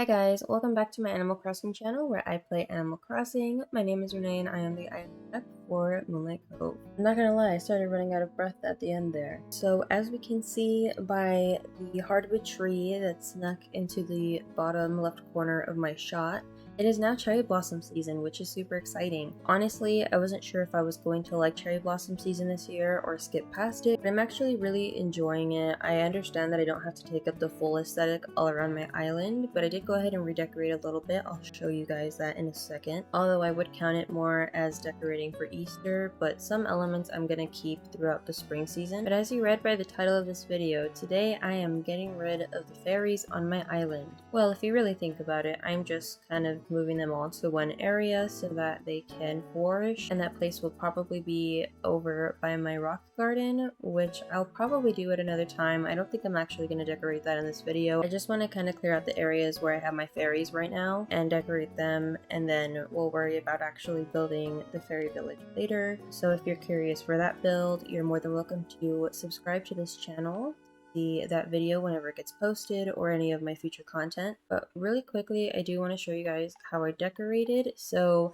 Hi guys, welcome back to my Animal Crossing channel where I play Animal Crossing. My name is Renee and I am the island for Moonlight Cove. I'm not gonna lie, I started running out of breath at the end there. So as we can see by the hardwood tree that snuck into the bottom left corner of my shot, it is now cherry blossom season, which is super exciting. Honestly, I wasn't sure if I was going to like cherry blossom season this year or skip past it, but I'm actually really enjoying it. I understand that I don't have to take up the full aesthetic all around my island, but I did go ahead and redecorate a little bit. I'll show you guys that in a second. Although I would count it more as decorating for Easter, but some elements I'm gonna keep throughout the spring season. But as you read by the title of this video, today I am getting rid of the fairies on my island. Well, if you really think about it, I'm just kind of moving them all to one area so that they can flourish, and that place will probably be over by my rock garden, which I'll probably do at another time. I don't think I'm actually going to decorate that in this video. I just want to kind of clear out the areas where I have my fairies right now and decorate them, and then we'll worry about actually building the fairy village later. So if you're curious for that build, you're more than welcome to subscribe to this channel, see that video whenever it gets posted, or any of my future content. But really quickly, I do want to show you guys how I decorated. So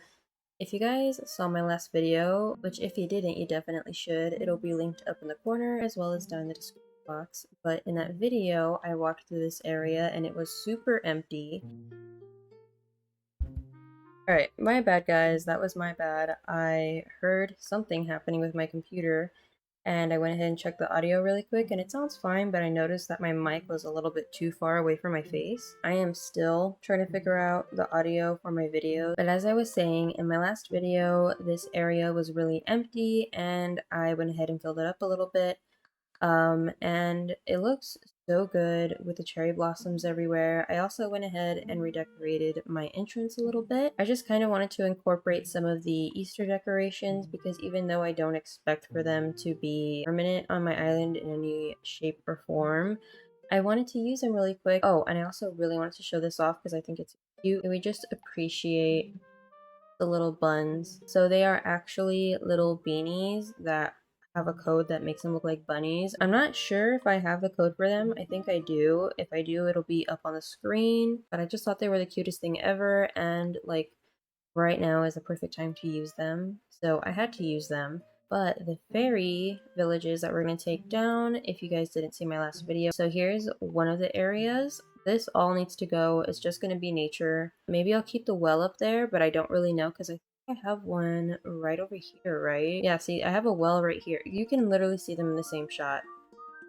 if you guys saw my last video, which if you didn't, you definitely should, it'll be linked up in the corner as well as down in the description box. But in that video, I walked through this area and it was super empty. Alright, my bad guys, that was my bad. I heard something happening with my computer and I went ahead and checked the audio really quick and it sounds fine, but I noticed that my mic was a little bit too far away from my face. I am still trying to figure out the audio for my video, but as I was saying, in my last video, this area was really empty and I went ahead and filled it up a little bit. And it looks so good with the cherry blossoms everywhere. I also went ahead and redecorated my entrance a little bit. I just kind of wanted to incorporate some of the Easter decorations because even though I don't expect for them to be permanent on my island in any shape or form, I wanted to use them really quick. Oh, and I also really wanted to show this off because I think it's cute. And we just appreciate the little buns. So they are actually little beanies that have a code that makes them look like bunnies. I'm not sure if I have the code for them. I think I do. If I do, it'll be up on the screen. But I just thought they were the cutest thing ever, and like right now is the perfect time to use them. So I had to use them. But the fairy villages that we're going to take down, if you guys didn't see my last video. So here's one of the areas. This all needs to go. It's just going to be nature. Maybe I'll keep the well up there, but I don't really know because I think I have one right over here, right? Yeah, see, I have a well right here. You can literally see them in the same shot.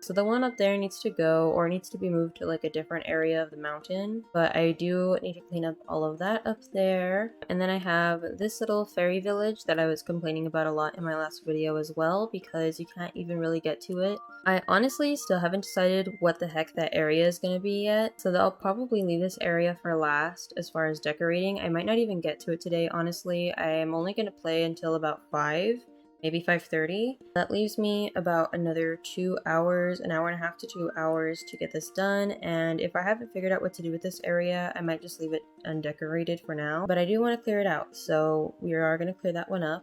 So the one up there needs to go, or needs to be moved to like a different area of the mountain, but I do need to clean up all of that up there. And then I have this little fairy village that I was complaining about a lot in my last video as well, because you can't even really get to it. I honestly still haven't decided what the heck that area is going to be yet, so I'll probably leave this area for last as far as decorating. I might not even get to it today, honestly. I am only going to play until about 5. Maybe 5:30. That leaves me about another 2 hours, an hour and a half to 2 hours to get this done. And if I haven't figured out what to do with this area, I might just leave it undecorated for now. But I do want to clear it out, so we are going to clear that one up.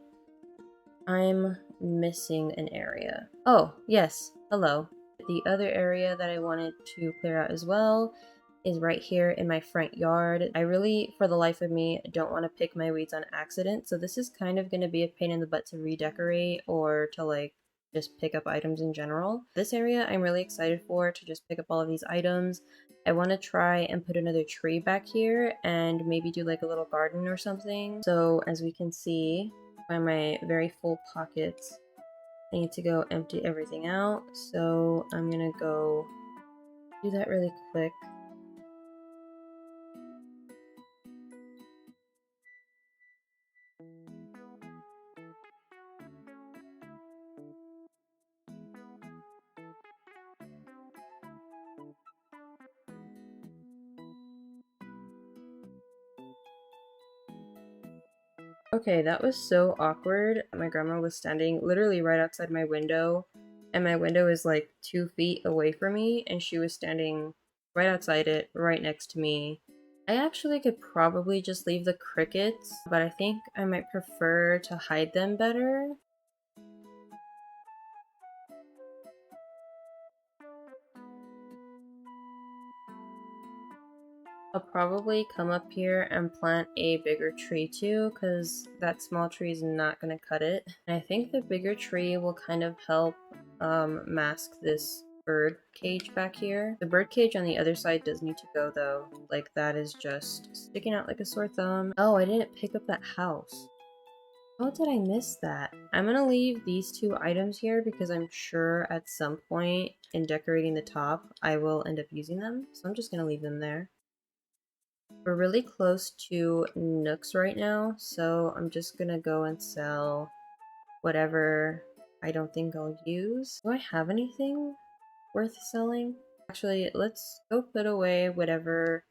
I'm missing an area. Oh, yes. Hello. The other area that I wanted to clear out as well is right here in my front yard. I really, for the life of me, don't want to pick my weeds on accident, so this is kind of going to be a pain in the butt to redecorate or to like just pick up items in general. This area I'm really excited for, to just pick up all of these items. I want to try and put another tree back here and maybe do like a little garden or something. So as we can see by my very full pockets, I need to go empty everything out. So I'm gonna go do that really quick. Okay, that was so awkward. My grandma was standing literally right outside my window, and my window is like 2 feet away from me, and she was standing right outside it, right next to me. I actually could probably just leave the crickets, but I think I might prefer to hide them better. I'll probably come up here and plant a bigger tree too, because that small tree is not going to cut it. And I think the bigger tree will kind of help mask this bird cage back here. The bird cage on the other side does need to go though. Like, that is just sticking out like a sore thumb. Oh, I didn't pick up that house. How did I miss that? I'm gonna leave these two items here because I'm sure at some point in decorating the top, I will end up using them. So I'm just gonna leave them there. We're really close to Nooks right now, so I'm just gonna go and sell whatever I don't think I'll use. Do I have anything worth selling? Actually, let's go put away whatever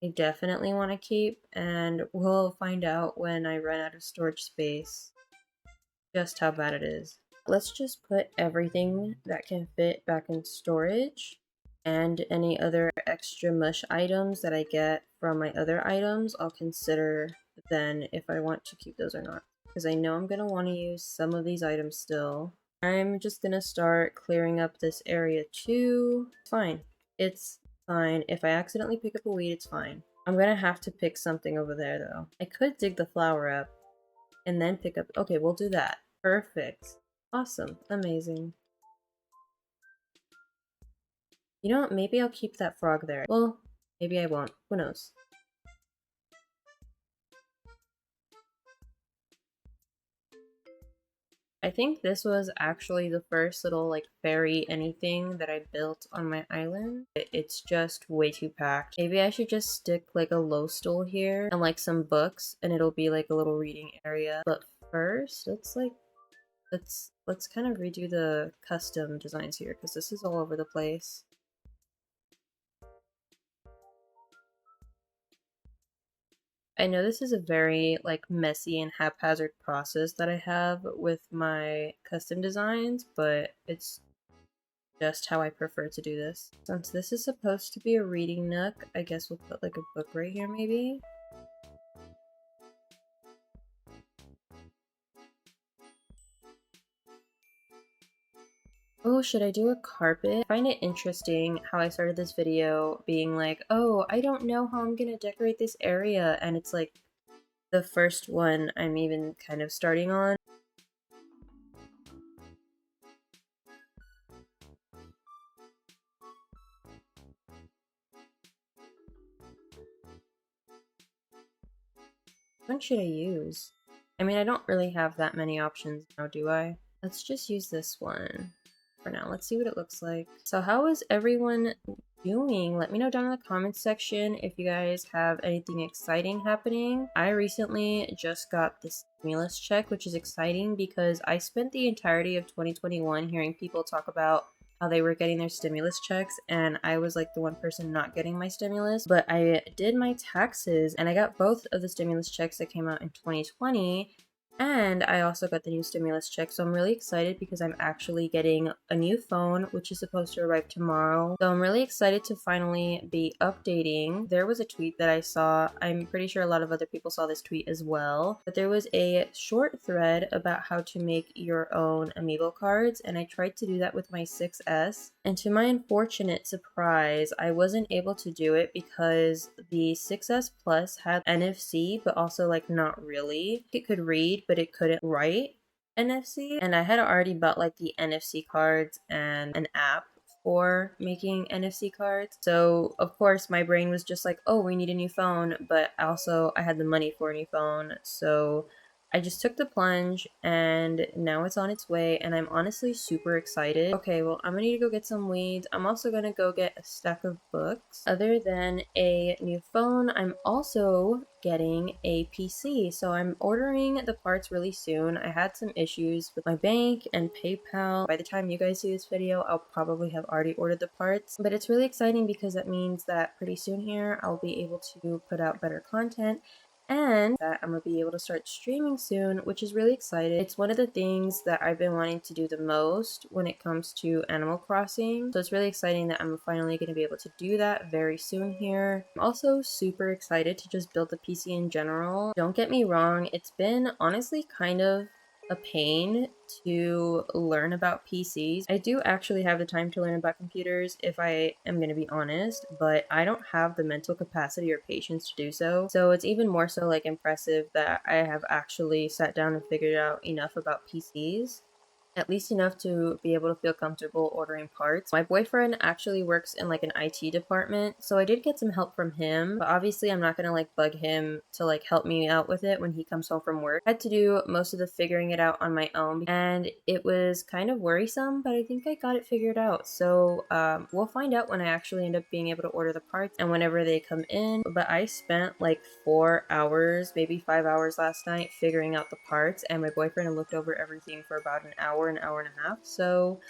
I definitely want to keep, and we'll find out when I run out of storage space just how bad it is. Let's just put everything that can fit back in storage, and any other extra mush items that I get from my other items, I'll consider then if I want to keep those or not. Because I know I'm going to want to use some of these items still. I'm just going to start clearing up this area too. It's fine. It's fine. If I accidentally pick up a weed, it's fine. I'm going to have to pick something over there though. I could dig the flower up and then pick up. Okay, we'll do that. Perfect. Awesome. Amazing. You know what? Maybe I'll keep that frog there. Well, maybe I won't. Who knows? I think this was actually the first little like fairy anything that I built on my island. It's just way too packed. Maybe I should just stick like a low stool here and like some books and it'll be like a little reading area. But first, let's kind of redo the custom designs here because this is all over the place. I know this is a very like messy and haphazard process that I have with my custom designs, but it's just how I prefer to do this. Since this is supposed to be a reading nook, I guess we'll put like a book right here maybe. Oh, should I do a carpet? I find it interesting how I started this video being like, oh, I don't know how I'm gonna decorate this area, and it's like the first one I'm even kind of starting on. Which one should I use? I mean, I don't really have that many options now, do I? Let's just use this one for now. Let's see what it looks like. So how is everyone doing? Let me know down in the comments section if you guys have anything exciting happening. I recently just got the stimulus check, which is exciting because I spent the entirety of 2021 hearing people talk about how they were getting their stimulus checks, and I was like the one person not getting my stimulus. But I did my taxes and I got both of the stimulus checks that came out in 2020, and I also got the new stimulus check, so I'm really excited because I'm actually getting a new phone, which is supposed to arrive tomorrow. So I'm really excited to finally be updating. There was a tweet that I saw. I'm pretty sure a lot of other people saw this tweet as well. But there was a short thread about how to make your own amiibo cards, and I tried to do that with my 6S. And to my unfortunate surprise, I wasn't able to do it because the 6S Plus had NFC, but also like not really. It could read, but it couldn't write NFC. And I had already bought like the NFC cards and an app for making NFC cards. So of course my brain was just like, oh, we need a new phone, but also I had the money for a new phone. So I just took the plunge and now it's on its way and I'm honestly super excited. Okay, well, I'm gonna need to go get some weeds. I'm also gonna go get a stack of books. Other than a new phone, I'm also getting a PC. So I'm ordering the parts really soon. I had some issues with my bank and PayPal. By the time you guys see this video, I'll probably have already ordered the parts. But it's really exciting because that means that pretty soon here, I'll be able to put out better content and that I'm gonna be able to start streaming soon, which is really exciting. It's one of the things that I've been wanting to do the most when it comes to Animal Crossing, so it's really exciting that I'm finally gonna be able to do that very soon here. I'm also super excited to just build the PC in general. Don't get me wrong, it's been honestly kind of a pain to learn about PCs. I do actually have the time to learn about computers if I am going to be honest, but I don't have the mental capacity or patience to do so. So it's even more so like impressive that I have actually sat down and figured out enough about PCs, at least enough to be able to feel comfortable ordering parts. My boyfriend actually works in like an IT department, so I did get some help from him, but obviously I'm not gonna like bug him to like help me out with it when he comes home from work. I had to do most of the figuring it out on my own, and it was kind of worrisome, but I think I got it figured out. So we'll find out when I actually end up being able to order the parts and whenever they come in. But I spent like 4 hours, maybe 5 hours last night figuring out the parts, and my boyfriend looked over everything for about an hour and a half. So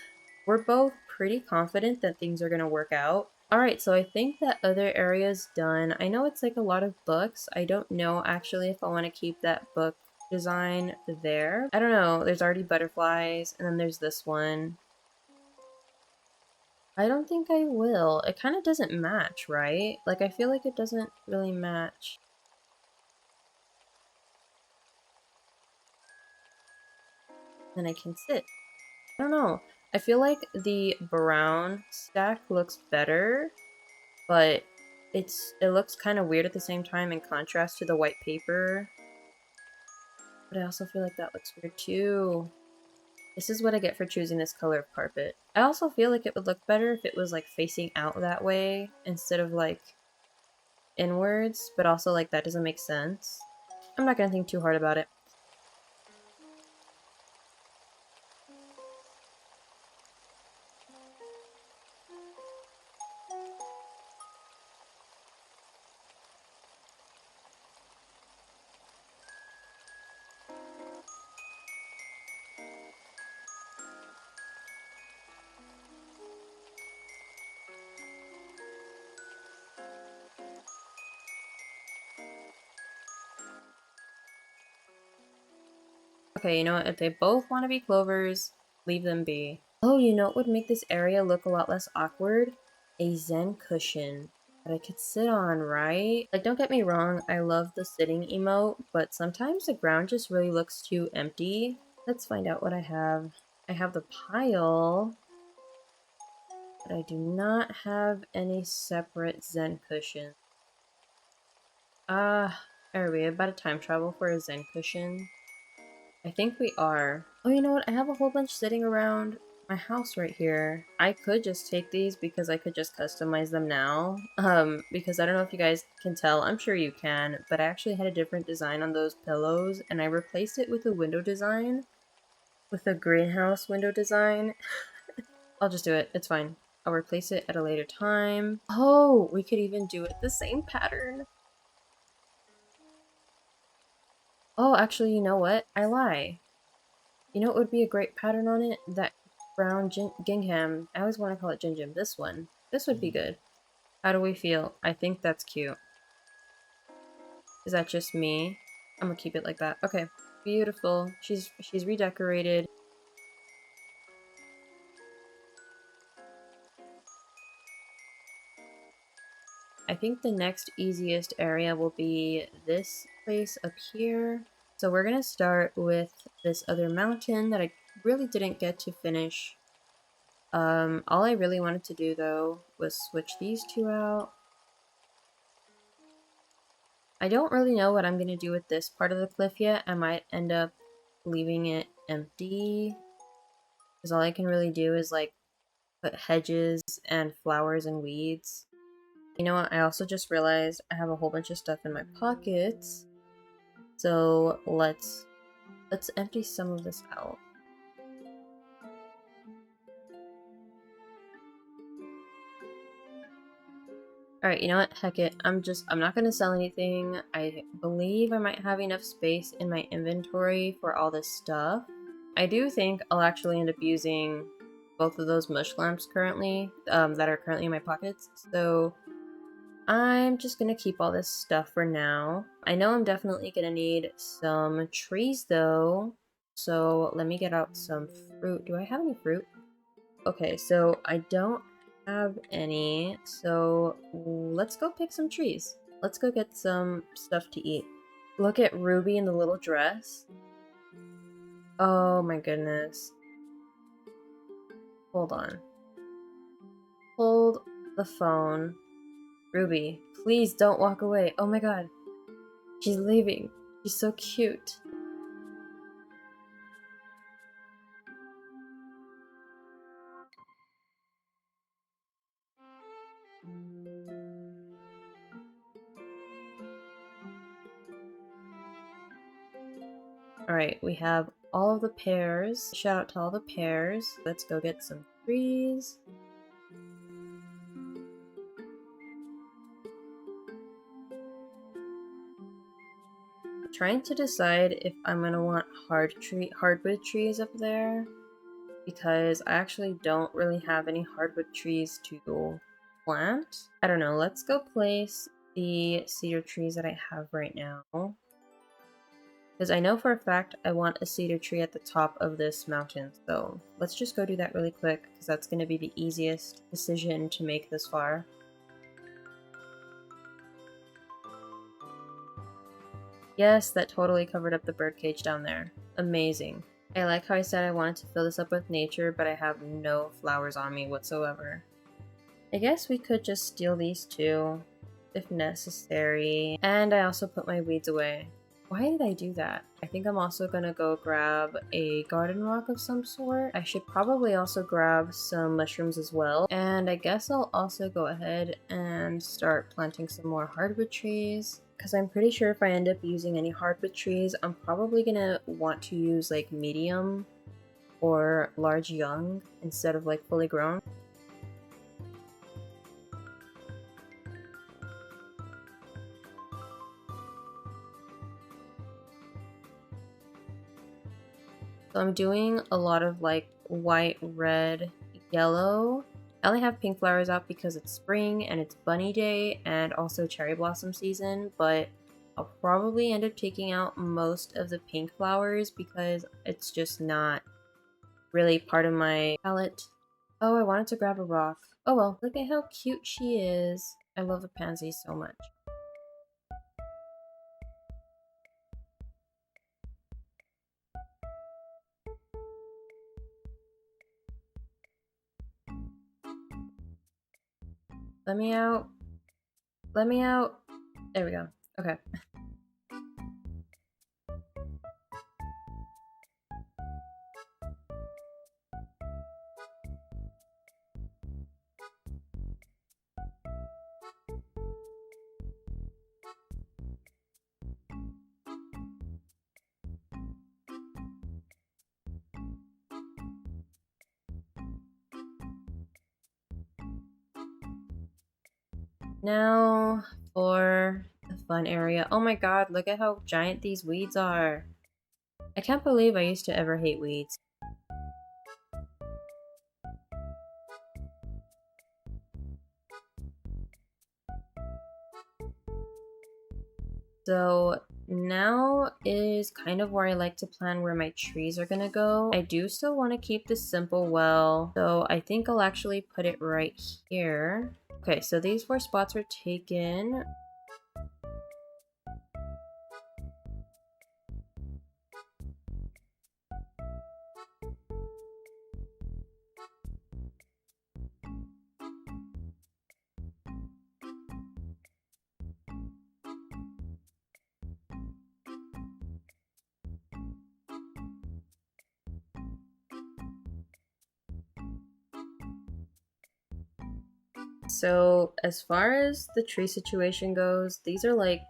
we're both pretty confident that things are going to work out. All right, so I think that other area's done. I know it's like a lot of books. I don't know actually if I want to keep that book design there. I don't know. There's already butterflies, and then there's this one. I don't think I will. It kind of doesn't match, right? Like, I feel like it doesn't really match. Then I can sit. I don't know. I feel like the brown stack looks better, but it looks kind of weird at the same time in contrast to the white paper. But I also feel like that looks weird too. This is what I get for choosing this color of carpet. I also feel like it would look better if it was like facing out that way instead of like inwards, but also like that doesn't make sense. I'm not gonna think too hard about it. Okay, you know what? If they both want to be clovers, leave them be. Oh, you know what would make this area look a lot less awkward? A Zen cushion that I could sit on, right? Like, don't get me wrong, I love the sitting emote, but sometimes the ground just really looks too empty. Let's find out what I have. I have the pile, but I do not have any separate Zen cushion. Are we about to time travel for a Zen cushion? I think we are. Oh, you know what? I have a whole bunch sitting around my house right here. I could just take these because I could just customize them now. Because I don't know if you guys can tell. I'm sure you can, but I actually had a different design on those pillows, and I replaced it with a window design, with a greenhouse window design. I'll just do it. It's fine. I'll replace it at a later time. Oh, we could even do it the same pattern. Oh, actually, you know what? I lie. You know what would be a great pattern on it? That brown gingham. I always want to call it gingham. This one. This would be good. How do we feel? I think that's cute. Is that just me? I'm gonna keep it like that. Okay. Beautiful. She's redecorated. I think the next easiest area will be this place up here. So we're gonna start with this other mountain that I really didn't get to finish. All I really wanted to do though was switch these two out. I don't really know what I'm going to do with this part of the cliff yet. I might end up leaving it empty, because all I can really do is like put hedges and flowers and weeds. You know what? I also just realized I have a whole bunch of stuff in my pockets. So let's empty some of this out. Alright, you know what? Heck it. I'm not gonna sell anything. I believe I might have enough space in my inventory for all this stuff. I do think I'll actually end up using both of those mush lamps currently, that are currently in my pockets. So I'm just gonna keep all this stuff for now. I know I'm definitely gonna need some trees though. So let me get out some fruit. Do I have any fruit? Okay, so I don't have any, so let's go pick some trees. Let's go get some stuff to eat. Look at Ruby in the little dress. Oh my goodness. Hold on. Hold the phone. Ruby, please don't walk away. Oh my god. She's leaving. She's so cute. Alright, we have all of the pears. Shout out to all the pears. Let's go get some trees. Trying to decide if I'm gonna want hardwood trees up there, because I actually don't really have any hardwood trees to plant. I don't know, let's go place the cedar trees that I have right now. Because I know for a fact I want a cedar tree at the top of this mountain, so let's just go do that really quick, because that's going to be the easiest decision to make this far. Yes, that totally covered up the birdcage down there. Amazing. I like how I said I wanted to fill this up with nature, but I have no flowers on me whatsoever. I guess we could just steal these two, if necessary. And I also put my weeds away. Why did I do that? I think I'm also gonna go grab a garden rock of some sort. I should probably also grab some mushrooms as well. And I guess I'll also go ahead and start planting some more hardwood trees, because I'm pretty sure if I end up using any hardwood trees, I'm probably gonna want to use like medium or large young instead of like fully grown. So I'm doing a lot of like white, red, yellow. I only have pink flowers out because it's spring and it's bunny day and also cherry blossom season, but I'll probably end up taking out most of the pink flowers because it's just not really part of my palette. Oh, I wanted to grab a rock. Oh well, look at how cute she is. I love the pansy so much. Let me out. Let me out. There we go. Okay. Now for the fun area. Oh my god, look at how giant these weeds are. I can't believe I used to ever hate weeds. So now is kind of where I like to plan where my trees are gonna go. I do still want to keep this simple well, so I think I'll actually put it right here. Okay, so these 4 spots are taken. So as far as the tree situation goes, these are like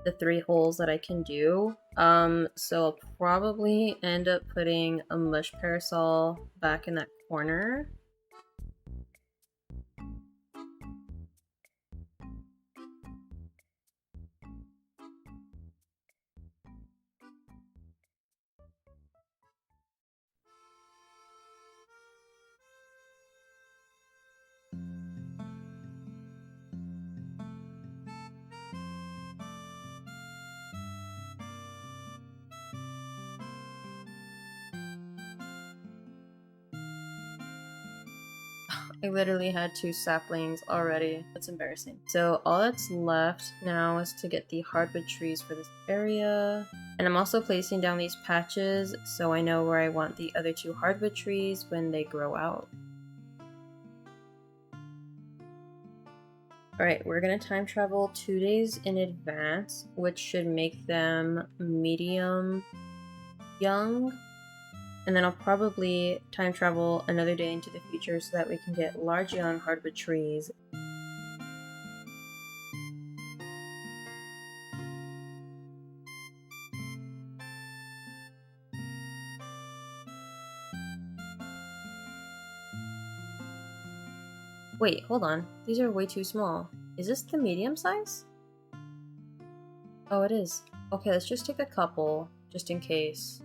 the 3 holes that I can do. So I'll probably end up putting a mush parasol back in that corner. I literally had 2 saplings already. That's embarrassing. So all that's left now is to get the hardwood trees for this area. And I'm also placing down these patches so I know where I want the other 2 hardwood trees when they grow out. Alright, we're gonna time travel 2 days in advance, which should make them medium young. And then I'll probably time travel another day into the future so that we can get large young hardwood trees. Wait, hold on. These are way too small. Is this the medium size? Oh, it is. Okay, let's just take a couple, just in case.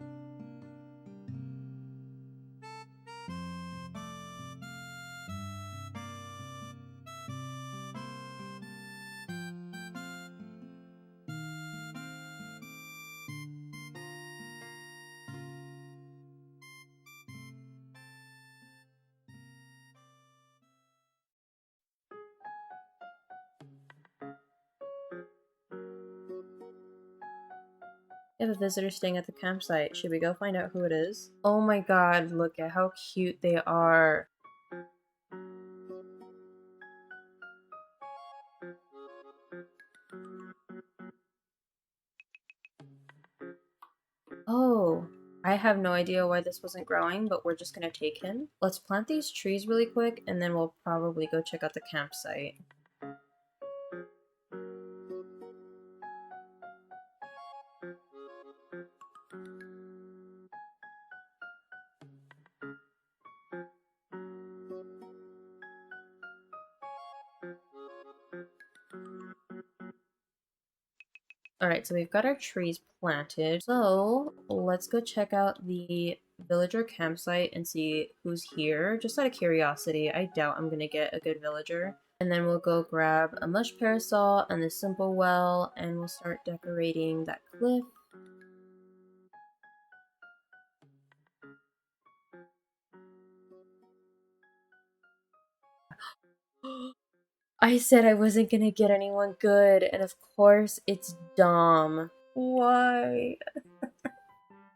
We have a visitor staying at the campsite. Should we go find out who it is? Oh my god, look at how cute they are. Oh, I have no idea why this wasn't growing, but we're just gonna take him. Let's plant these trees really quick, and then we'll probably go check out the campsite. Alright, so we've got our trees planted. So let's go check out the villager campsite and see who's here. Just out of curiosity, I doubt I'm gonna get a good villager. And then we'll go grab a mush parasol and the simple well, and we'll start decorating that cliff. I said I wasn't gonna get anyone good, and of course it's Dom. Why?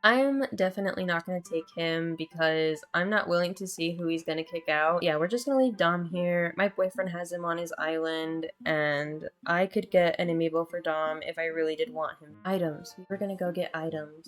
I'm definitely not going to take him because I'm not willing to see who he's going to kick out. Yeah, we're just going to leave Dom here. My boyfriend has him on his island, and I could get an amiibo for Dom if I really did want him. Items. We're going to go get items.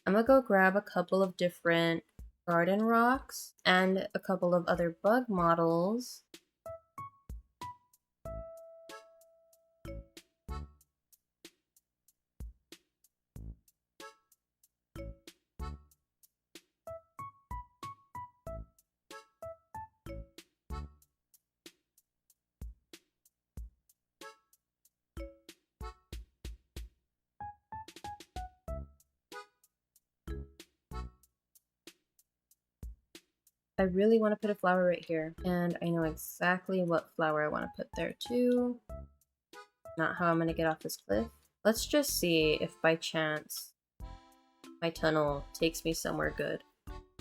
I'm gonna go grab a couple of different garden rocks and a couple of other bug models. I really want to put a flower right here, and I know exactly what flower I want to put there too. Not how I'm going to get off this cliff. Let's just see if by chance my tunnel takes me somewhere good.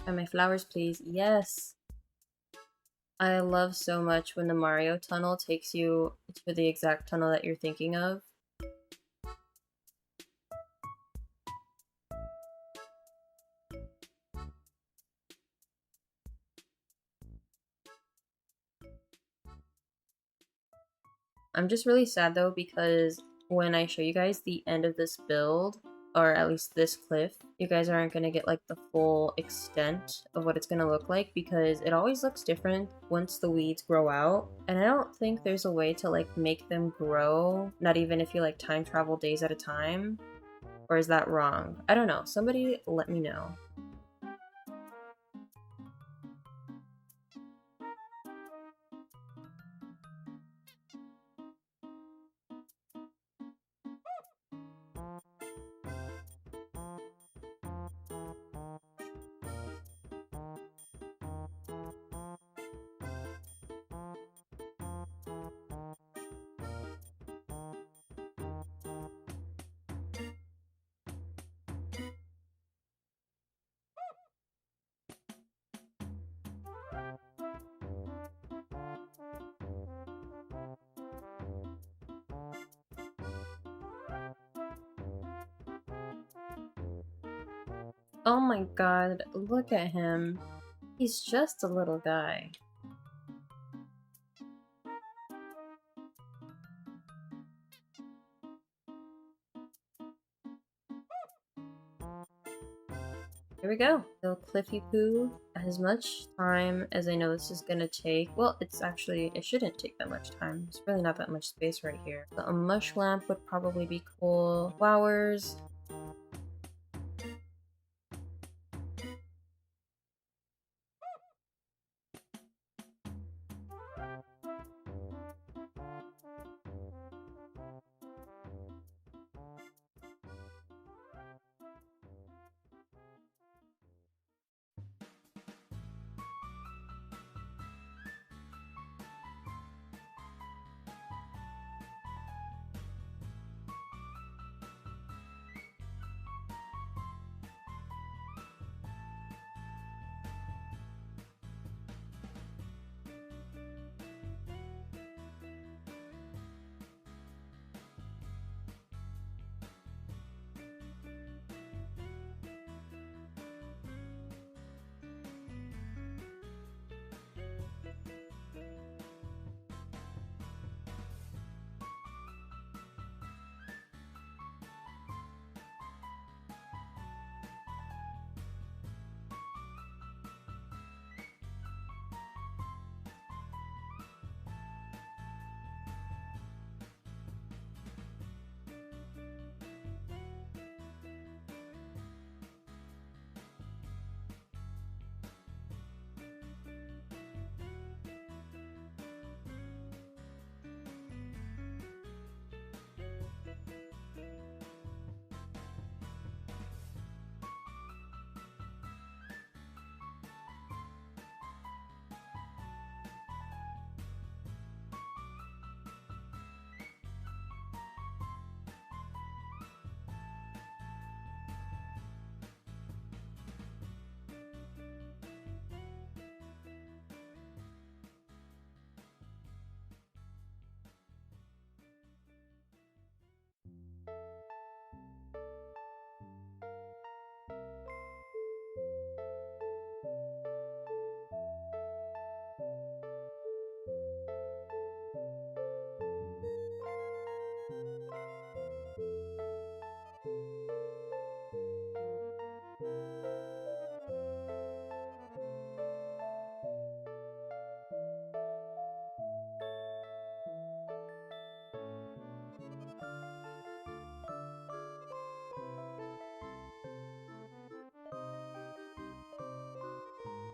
And my flowers, please. Yes! I love so much when the Mario tunnel takes you to the exact tunnel that you're thinking of. I'm just really sad though because when I show you guys the end of this build, or at least this cliff, you guys aren't going to get like the full extent of what it's going to look like because it always looks different once the weeds grow out. And I don't think there's a way to like make them grow, not even if you like time travel days at a time. Or is that wrong? I don't know. Somebody let me know. Oh my god, look at him. He's just a little guy. Here we go. So Cliffy Poo, as much time as I know this is gonna take, well, it shouldn't take that much time. There's really not that much space right here. So a mush lamp would probably be cool. Flowers.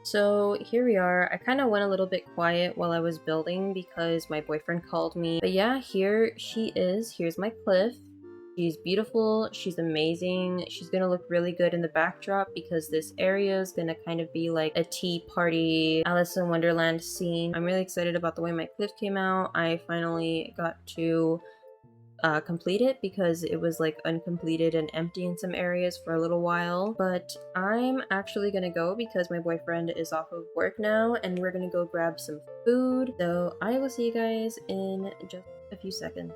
So here we are. I kind of went a little bit quiet while I was building because my boyfriend called me. But yeah, here she is. Here's my cliff. She's beautiful. She's amazing. She's gonna look really good in the backdrop because this area is gonna kind of be like a tea party, Alice in Wonderland scene. I'm really excited about the way my cliff came out. I finally got to complete it because it was like uncompleted and empty in some areas for a little while. But I'm actually gonna go because my boyfriend is off of work now and we're gonna go grab some food. So I will see you guys in just a few seconds.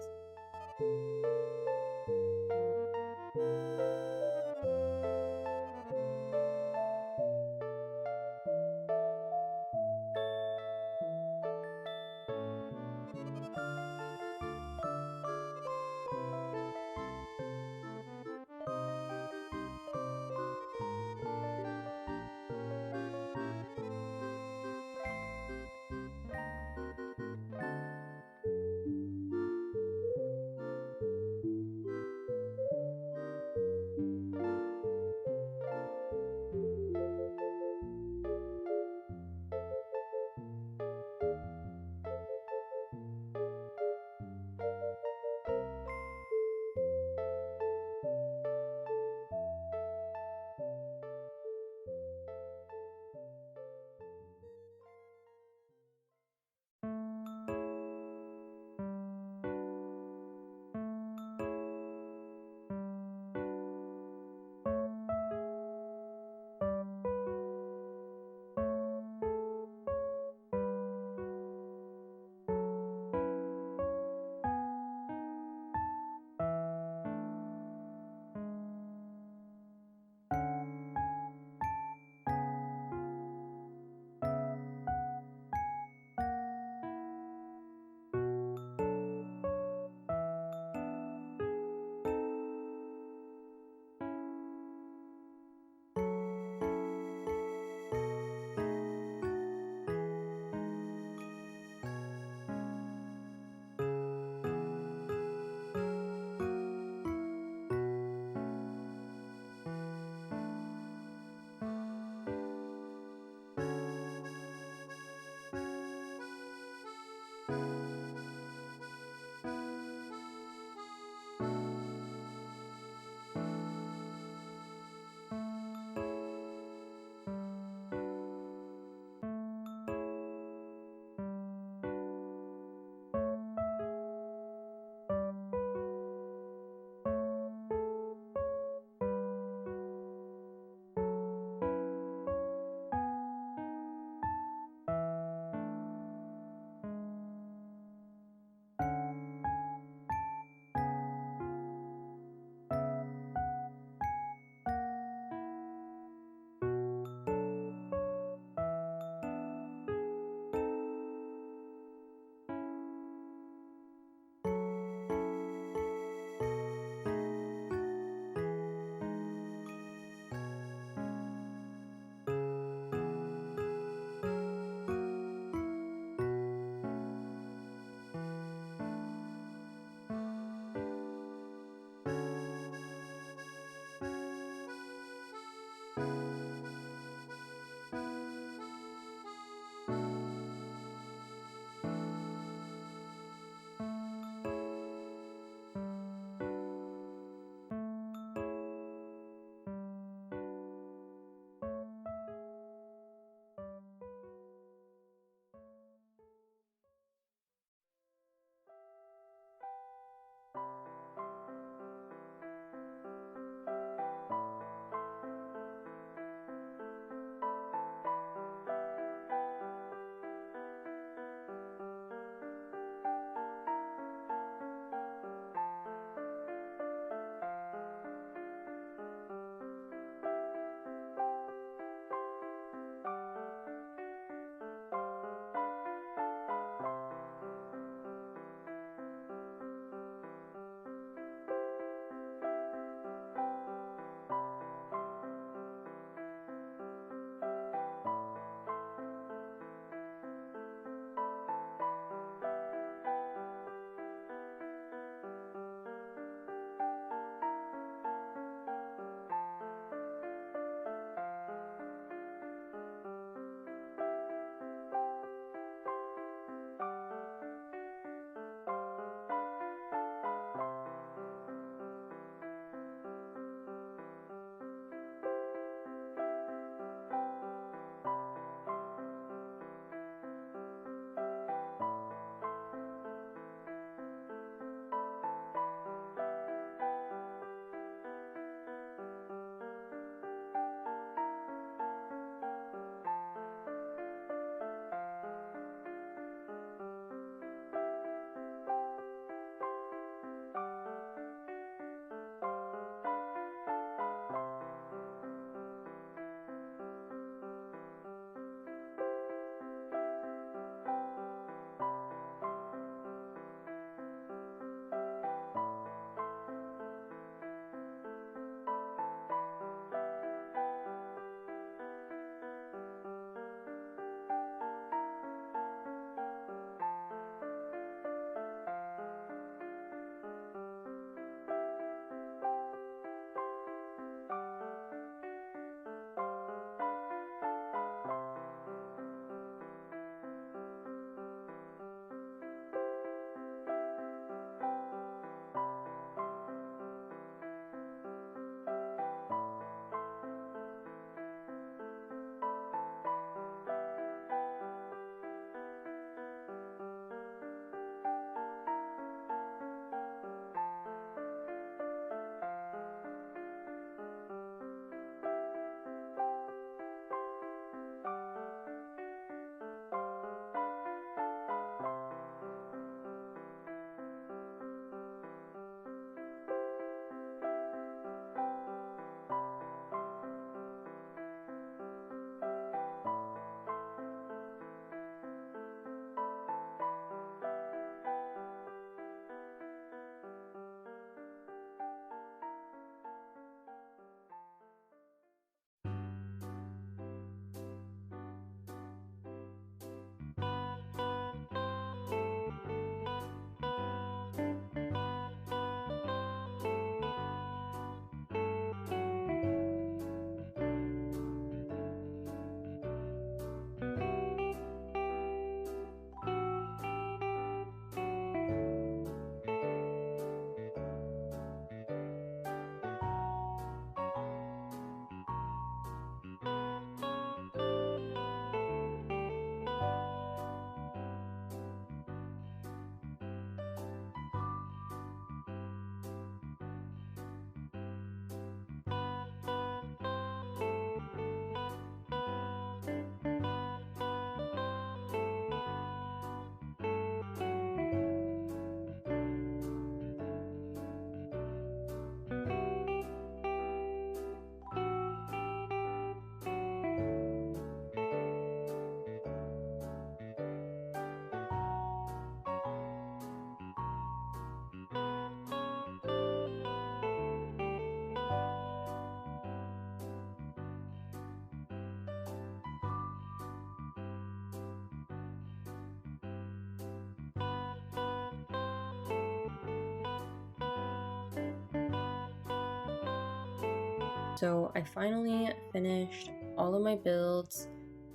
So I finally finished all of my builds.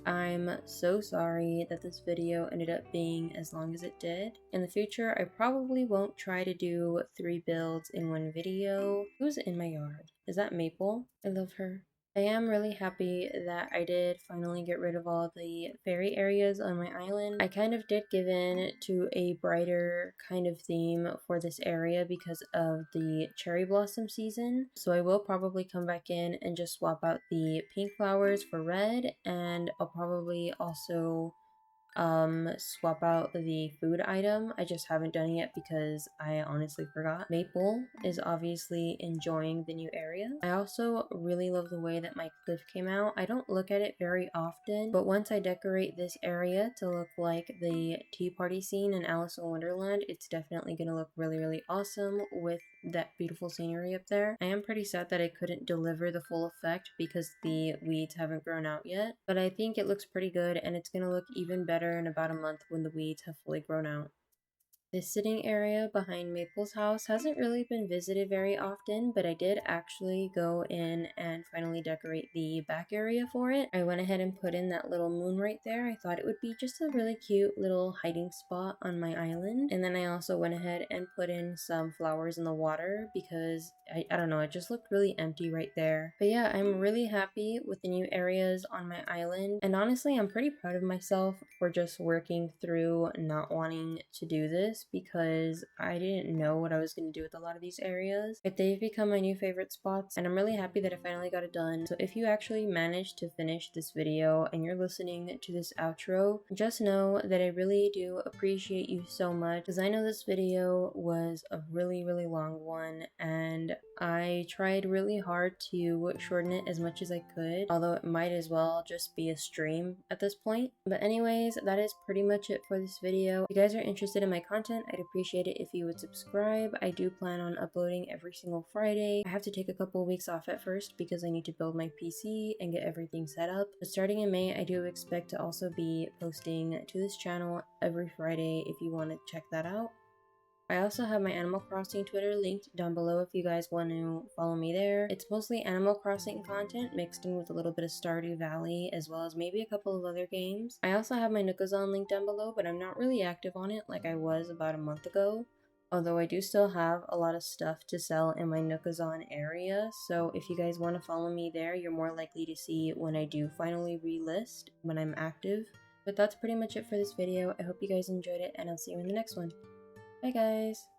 I'm so sorry that this video ended up being as long as it did. In the future, I probably won't try to do 3 builds in one video. Who's in my yard? Is that Maple? I love her. I am really happy that I did finally get rid of all the fairy areas on my island. I kind of did give in to a brighter kind of theme for this area because of the cherry blossom season. So I will probably come back in and just swap out the pink flowers for red, and I'll probably also swap out the food item. I just haven't done it yet because I honestly forgot. Maple is obviously enjoying the new area. I also really love the way that my cliff came out. I don't look at it very often, but once I decorate this area to look like the tea party scene in Alice in Wonderland, it's definitely gonna look really, really awesome with that beautiful scenery up there. I am pretty sad that I couldn't deliver the full effect because the weeds haven't grown out yet, but I think it looks pretty good, and it's gonna look even better in about a month when the weeds have fully grown out. This sitting area behind Maple's house hasn't really been visited very often, but I did actually go in and finally decorate the back area for it. I went ahead and put in that little moon right there. I thought it would be just a really cute little hiding spot on my island. And then I also went ahead and put in some flowers in the water because I don't know, it just looked really empty right there. But yeah, I'm really happy with the new areas on my island. And honestly, I'm pretty proud of myself for just working through not wanting to do this because I didn't know what I was going to do with a lot of these areas. But they've become my new favorite spots, and I'm really happy that I finally got it done. So if you actually managed to finish this video and you're listening to this outro, just know that I really do appreciate you so much, because I know this video was a really, really long one, and I tried really hard to shorten it as much as I could, although it might as well just be a stream at this point. But anyways, that is pretty much it for this video. If you guys are interested in my content, I'd appreciate it if you would subscribe. I do plan on uploading every single Friday. I have to take a couple of weeks off at first because I need to build my PC and get everything set up. But starting in May, I do expect to also be posting to this channel every Friday if you want to check that out. I also have my Animal Crossing Twitter linked down below if you guys want to follow me there. It's mostly Animal Crossing content mixed in with a little bit of Stardew Valley, as well as maybe a couple of other games. I also have my Nookazon link down below, but I'm not really active on it like I was about a month ago. Although I do still have a lot of stuff to sell in my Nookazon area, so if you guys want to follow me there, you're more likely to see when I do finally relist when I'm active. But that's pretty much it for this video. I hope you guys enjoyed it, and I'll see you in the next one. Bye guys!